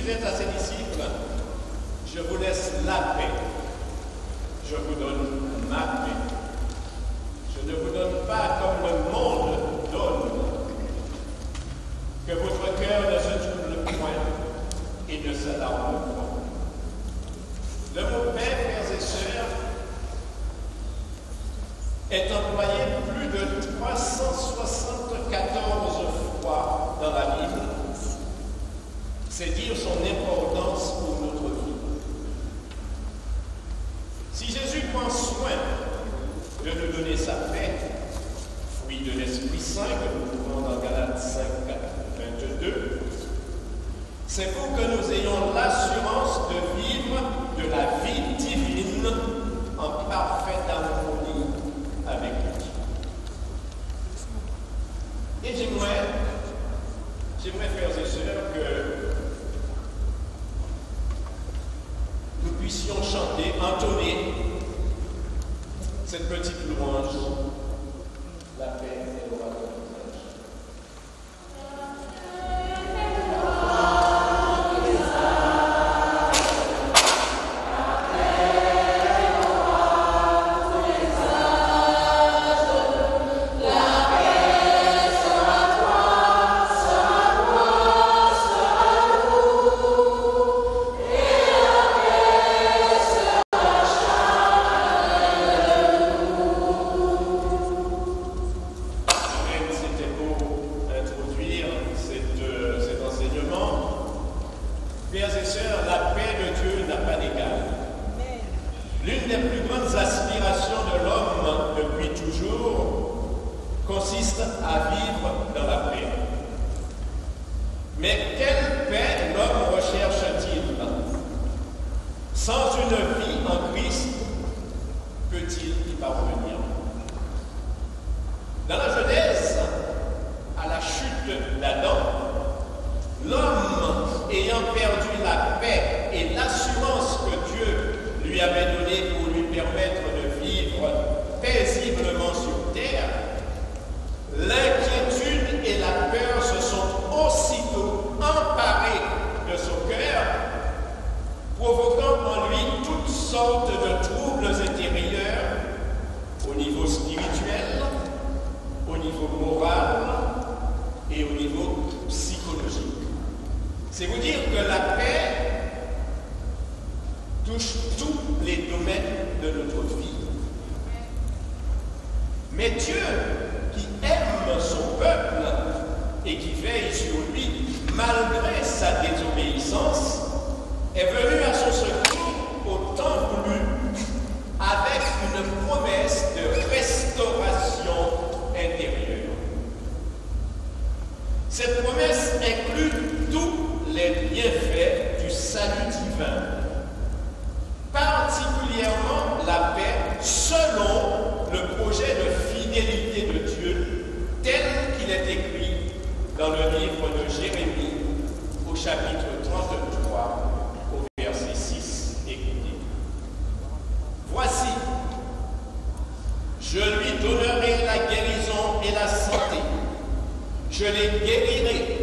disait à ses disciples, je vous laisse la paix, je vous donne ma paix. Je ne vous donne pas comme le monde donne. Que votre cœur ne se trouble point et ne s'alarme point. Le mot paix, frères et sœurs, est employé plus de 374 fois dans la Bible. C'est dire son importance pour notre vie. Si Jésus prend soin de nous donner sa paix, fruit de l'Esprit Saint que nous trouvons dans Galates 5, 22, c'est pour que nous ayons l'assurance de vivre de la vie divine en parfaite harmonie avec lui. Et j'aimerais, frères et sœurs, que nous puissions chanter, entonner cette petite louange, la paix et le royaume. C'est vous dire que la paix touche tous les domaines de notre vie. Mais Dieu, qui aime son peuple et qui veille sur lui, malgré sa désobéissance, est venu à son secours au temps voulu avec une promesse de restauration intérieure. Cette promesse inclut tous les bienfaits du salut divin, particulièrement la paix selon le projet de fidélité de Dieu tel qu'il est écrit dans le livre de Jérémie au chapitre 33 au verset 6. Écoutez. Voici, je lui donnerai la guérison et la santé. Je les guérirai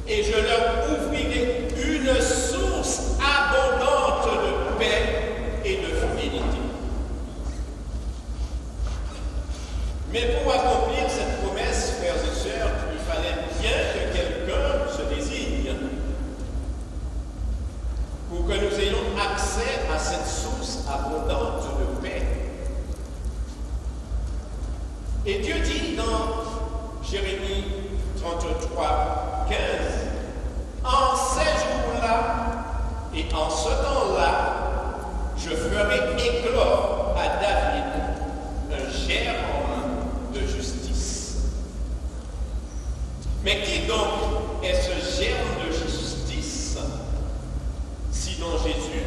et je leur ouvrirai une source abondante de paix et de fidélité. Mais pour accomplir cette promesse, frères et sœurs, il fallait bien que quelqu'un se désigne pour que nous ayons accès à cette source abondante de paix. Et Dieu dit dans Jérémie 33, 15, en ces jours-là et en ce temps-là, je ferai éclore à David un germe de justice. Mais qui donc est ce germe de justice, sinon Jésus,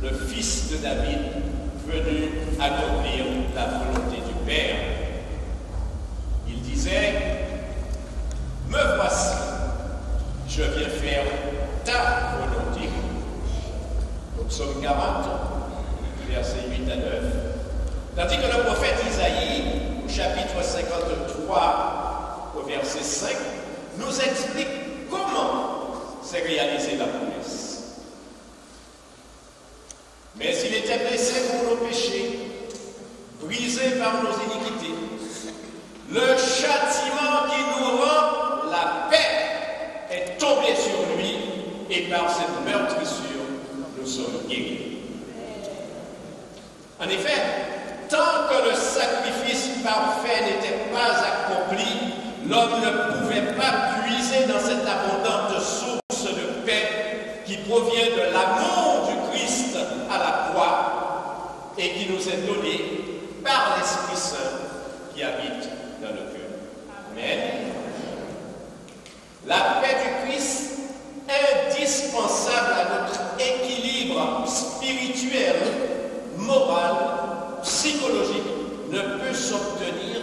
le fils de David, venu accomplir la volonté du Père? Il disait, me voici, je viens faire ta volonté. Au psaume 40, versets 8 à 9. Tandis que le prophète Isaïe, au chapitre 53, au verset 5, nous explique comment s'est réalisée la promesse. Mais il était blessé pour nos péchés, brisé par nos iniquités. Le châtiment qui nous rend la paix est tombé sur lui et par cette meurtrissure, nous sommes guéris. En effet, tant que le sacrifice parfait n'était pas accompli, l'homme ne pouvait pas puiser dans cette abondante source de paix qui provient de l'amour du Christ à la croix et qui nous est donnée par l'Esprit Saint qui habite dans le cœur. Amen. La paix du Christ, indispensable à notre équilibre spirituel, moral, psychologique, ne peut s'obtenir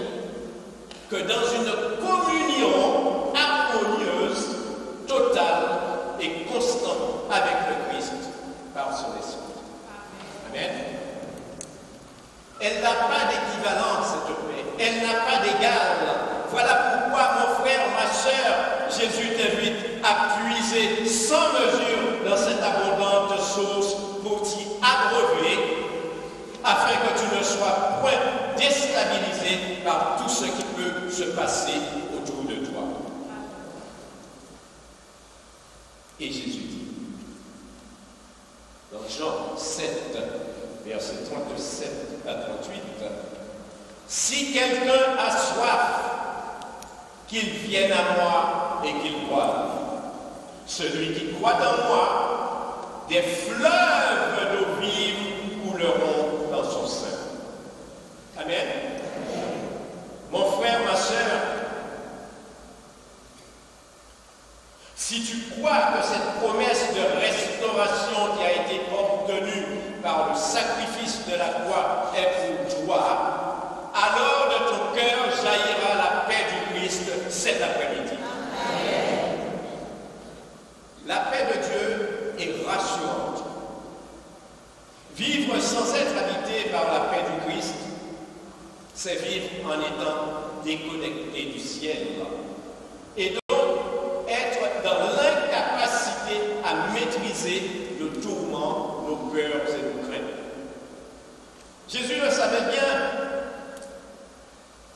que dans une communion harmonieuse, totale et constante avec le Christ par son Esprit. Amen. Elle n'a pas d'équivalent, cette paix. Elle n'a pas d'égal. Voilà pourquoi, mon frère, ma sœur, Jésus t'invite à puiser sans mesure dans cette abondante source pour t'y abreuver, afin que tu ne sois point déstabilisé par tout ce qui peut se passer autour de toi. Et Jésus dit, dans Jean 7, versets 37 à 38, « Si quelqu'un a soif, qu'il vienne à moi et qu'il boive. Celui qui croit en moi, des fleuves d'eau vive couleront dans son sein. » Amen. Mon frère, ma sœur, si tu crois que cette promesse de restauration qui a été obtenue par le sacrifice de la croix est pour toi, alors de ton cœur jaillira la paix du Christ cet après-midi. La paix de Dieu est rassurante. Vivre sans être habité par la paix du Christ, c'est vivre en étant déconnecté du ciel. Et donc, être dans l'incapacité à maîtriser le tourment, nos peurs et nos craintes. Jésus le savait bien.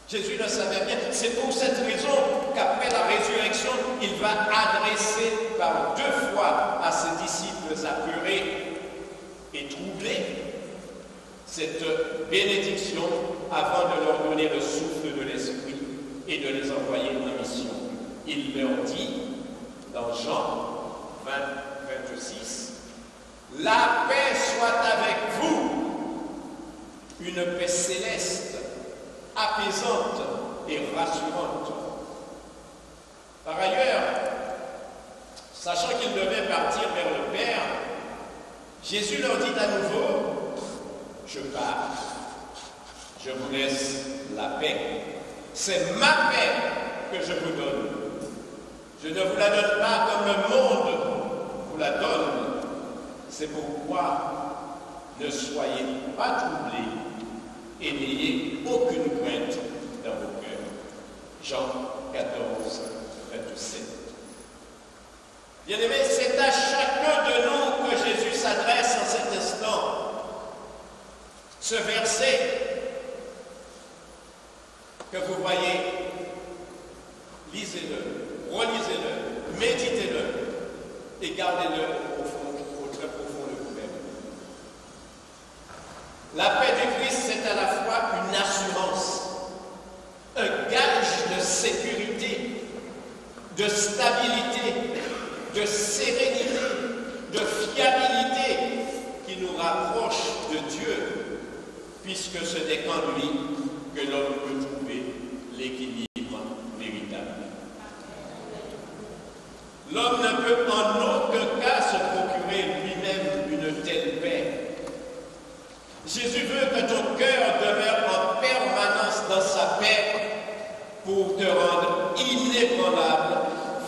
Jésus le savait bien. C'est pour cette raison qu'après la résurrection, il va adresser par 2 fois à ses disciples apeurés et troublés cette bénédiction avant de leur donner le souffle de l'Esprit et de les envoyer en mission. Il leur dit, dans Jean 20, 26, « La paix soit avec vous, une paix céleste, apaisante et rassurante. » Par ailleurs, sachant qu'ils devaient partir vers le Père, Jésus leur dit à nouveau, « Je pars, je vous laisse la paix. C'est ma paix que je vous donne. Je ne vous la donne pas comme le monde vous la donne. C'est pourquoi ne soyez pas troublés et n'ayez aucune crainte dans vos cœurs. » Jean 14, 27. Bien-aimés, c'est à chacun de nous que Jésus s'adresse en cet instant. Ce verset que vous voyez, lisez-le, relisez-le, méditez-le et gardez-le au très profond de vous-même. La paix du Christ, c'est à la fois une assurance, un gage de sécurité, de stabilité, de sérénité, de fiabilité qui nous rapproche de Dieu, puisque ce n'est qu'en lui que l'homme peut trouver l'équilibre véritable. L'homme ne peut en aucun cas se procurer lui-même une telle paix. Jésus veut que ton cœur demeure en permanence dans sa paix pour te rendre inébranlable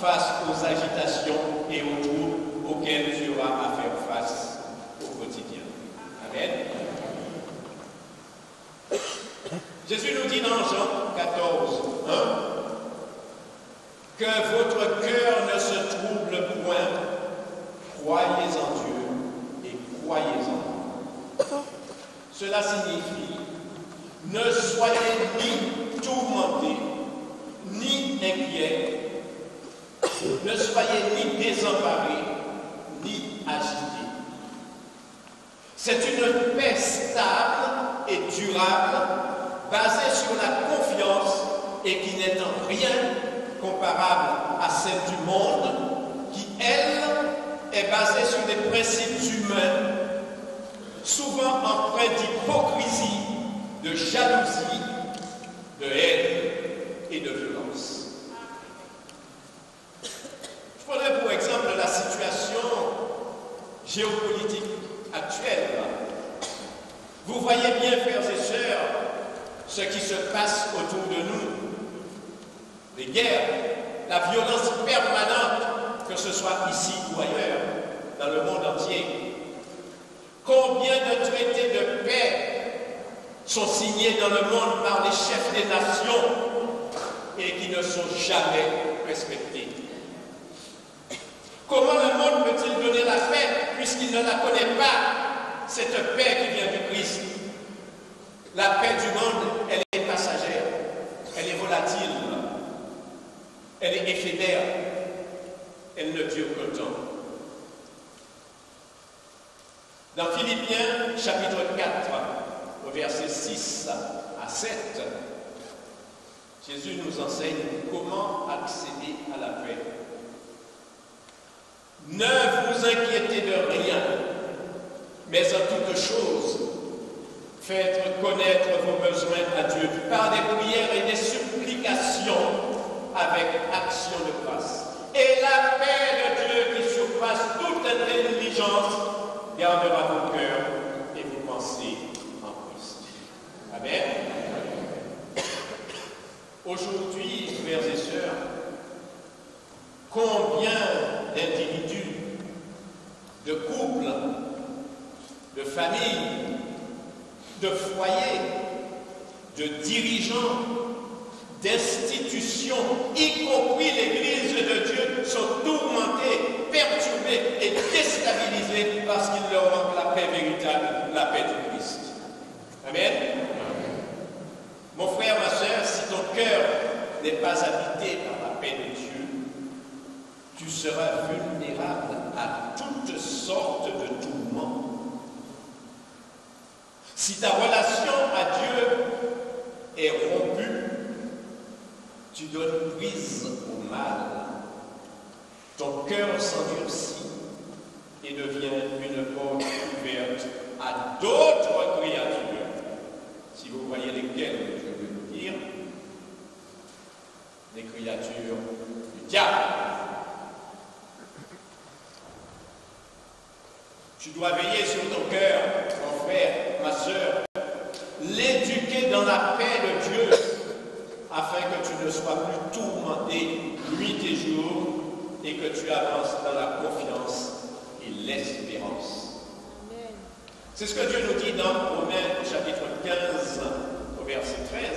face aux agitations et aux troubles auxquels tu auras à faire face au quotidien. Amen. Jésus nous dit dans Jean 14, 1, que votre cœur ne se trouble point. croyez en Dieu et croyez en moi. Cela signifie, ne soyez ni tourmentés, ni inquiets, ne soyez ni désemparés, ni agités. C'est une paix stable et durable, basée sur la confiance et qui n'est en rien comparable à celle du monde, qui, elle, est basée sur des principes humains, souvent empreints d'hypocrisie, de jalousie, de haine et de violence. Je prendrai pour exemple la situation géopolitique actuelle. Vous voyez bien, frères et sœurs, ce qui se passe autour de nous. Les guerres, la violence permanente, que ce soit ici ou ailleurs, dans le monde entier. Combien de traités de paix sont signés dans le monde par les chefs des nations et qui ne sont jamais respectés? Comment le monde peut-il donner la paix puisqu'il ne la connaît pas, cette paix qui vient du Christ? La paix du monde, elle est passagère, elle est volatile, elle est éphémère, elle ne dure que temps. Dans Philippiens, chapitre 4, au verset 6 à 7, Jésus nous enseigne comment accéder à la paix. Ne vous inquiétez de rien, mais en toute chose, faites connaître vos besoins à Dieu par des prières et des supplications avec action de grâce. Et la paix de Dieu qui surpasse toute intelligence gardera vos cœurs et vos pensées en Christ. Amen. Aujourd'hui, frères et sœurs, combien d'individus, de couples, de familles, de foyers, de dirigeants, d'institutions, y compris l'Église de Dieu, sont tourmentés, perturbés et déstabilisés parce qu'il leur manque la paix véritable, la paix du Christ. Amen. Mon frère, ma soeur, si ton cœur n'est pas habité par la paix de Dieu, tu seras vulnérable à toutes sortes de tourments. Si ta relation à Dieu est rompue, tu donnes prise au mal. Ton cœur s'endurcit et devient une porte ouverte à d'autres créatures. Si vous voyez lesquelles je veux vous dire, les créatures du diable. Tu dois veiller sur ton cœur, mon frère, ma soeur, l'éduquer dans la paix de Dieu, afin que tu ne sois plus tourmenté nuit et jour, et que tu avances dans la confiance et l'espérance. C'est ce que Dieu nous dit dans Romains chapitre 15, au verset 13.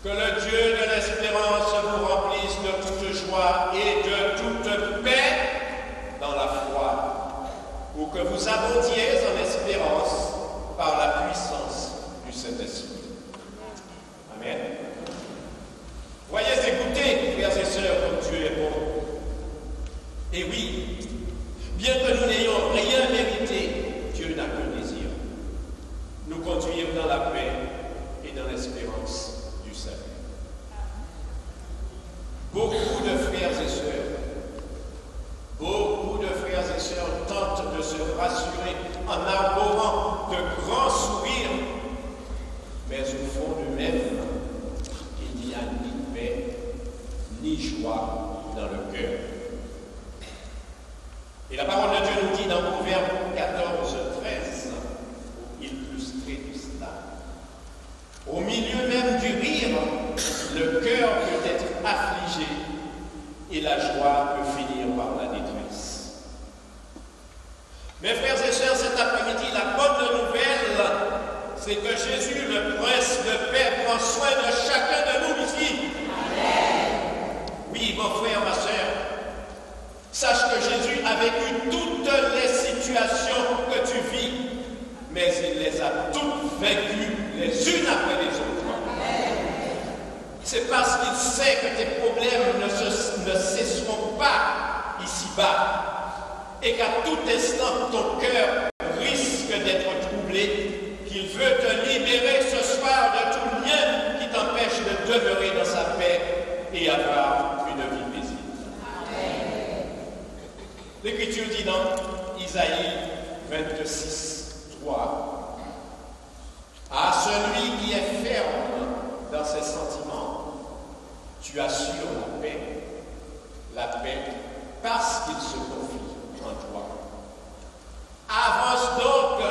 Que le Dieu de l'espérance vous remplisse de toute joie et de toute paix dans la foi, pour que vous abondiez en espérance par la puissance du Saint-Esprit. Amen. Voyez, écoutez, frères et sœurs, comme Dieu est bon. Et oui, bien que nous n'ayons rien mérité, Dieu n'a qu'un désir: nous conduire dans la paix et dans l'espérance du salut. Beaucoup de frères et sœurs, tentent de se rassurer en arborant de grands sourires, mais au fond d'eux-mêmes, il n'y a ni paix, ni joie dans le cœur. Et la parole de Dieu nous dit dans Proverbe 14, 13, illustré cela. Au milieu même du rire, le cœur peut être affligé et la joie peut finir par la détresse. Mes frères et sœurs, cet après-midi, la bonne nouvelle, c'est que Jésus, le Prince de paix, prend soin de chacun de nous ici. Amen. Oui, mon frère, ma sœur, Sache que Jésus a vécu toutes les situations que tu vis, mais il les a toutes vécues les unes après les autres. C'est parce qu'il sait que tes problèmes ne cesseront pas ici-bas et qu'à tout instant ton cœur risque d'être troublé, qu'il veut te libérer ce soir de tout lien qui t'empêche de demeurer dans sa paix et avoir une vie paisible. L'Écriture dit dans Isaïe 26, 3, « À celui qui est ferme dans ses sentiments, tu assures la paix parce qu'il se confie en toi. Avance donc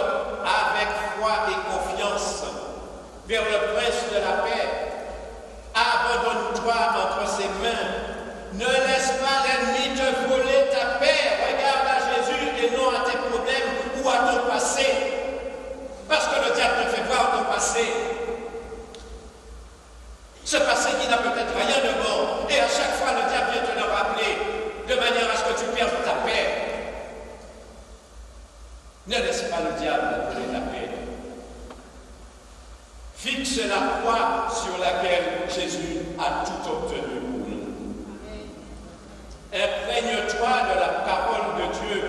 avec foi et confiance vers le prince de la paix. Abandonne-toi entre ses mains. Ne laisse pas l'ennemi te voler ta paix. Regarde à Jésus et non à tes problèmes ou à ton passé. Parce que le diable te fait voir ton passé. Ce passé qui n'a peut-être rien de bon. Et à chaque fois, le diable vient te le rappeler de manière à ce que tu perdes ta paix. Ne laisse pas le diable voler ta paix. Fixe la croix sur laquelle Jésus a tout obtenu pour nous. Imprègne-toi de la parole de Dieu.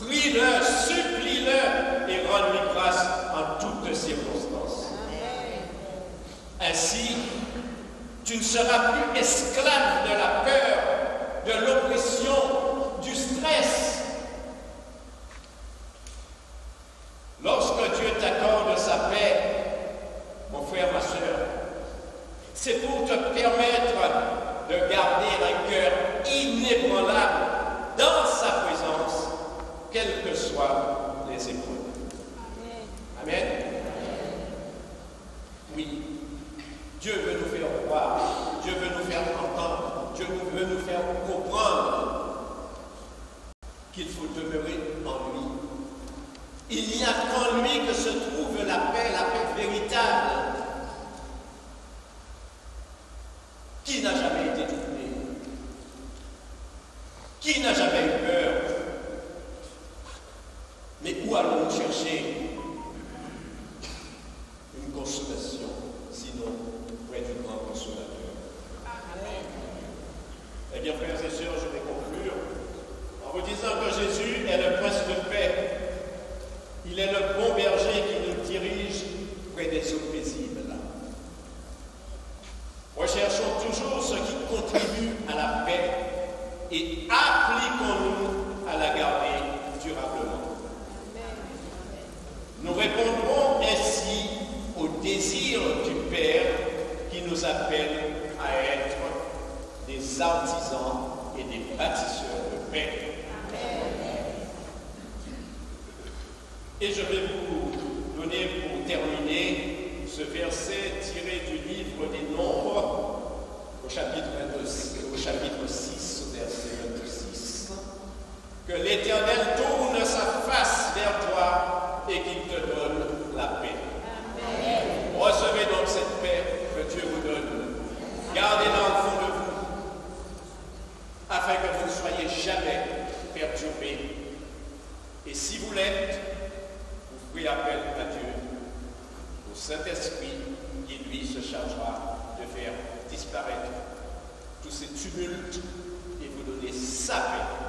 Prie-le, supplie-le et rends-lui grâce en toutes circonstances. Ainsi, tu ne seras plus esclave de la peur, de l'oppression, du stress. Lorsque Dieu t'accorde sa paix, mon frère, ma soeur, c'est pour te permettre de garder un cœur inébranlable dans sa présence, quelles que soient les épreuves. Amen. Oui, Dieu veut nous faire croire, Dieu veut nous faire entendre, Dieu veut nous faire comprendre qu'il faut demeurer en lui. Il n'y a qu'en lui que se trouve la paix véritable. Qui n'a jamais été troublé? Qui n'a jamais eu peur? Mais où allons-nous chercher une consolation, sinon près du grand consolateur? Eh bien, frères et sœurs, je vais conclure en vous disant que Jésus est le prince de paix. Il est le bon berger qui nous dirige près des eaux paisibles. Recherchons toujours ce qui contribue à la paix et appliquons-nous à la garder durablement. Nous répondrons ainsi au désir du Père qui nous appelle à être des artisans et des bâtisseurs de paix. Et je vais vous donner pour terminer ce verset tiré du livre des Nombres, au chapitre 6, au verset 26. Que l'Éternel tourne sa face vers toi et qu'il te donne la paix. Amen. Recevez donc cette paix que Dieu vous donne. Gardez-la au fond de vous, afin que vous ne soyez jamais perturbés. Et si vous l'êtes, vous ferez appel à Dieu, au Saint-Esprit, qui lui se chargera de faire disparaître tous ces tumultes et vous donner sa paix.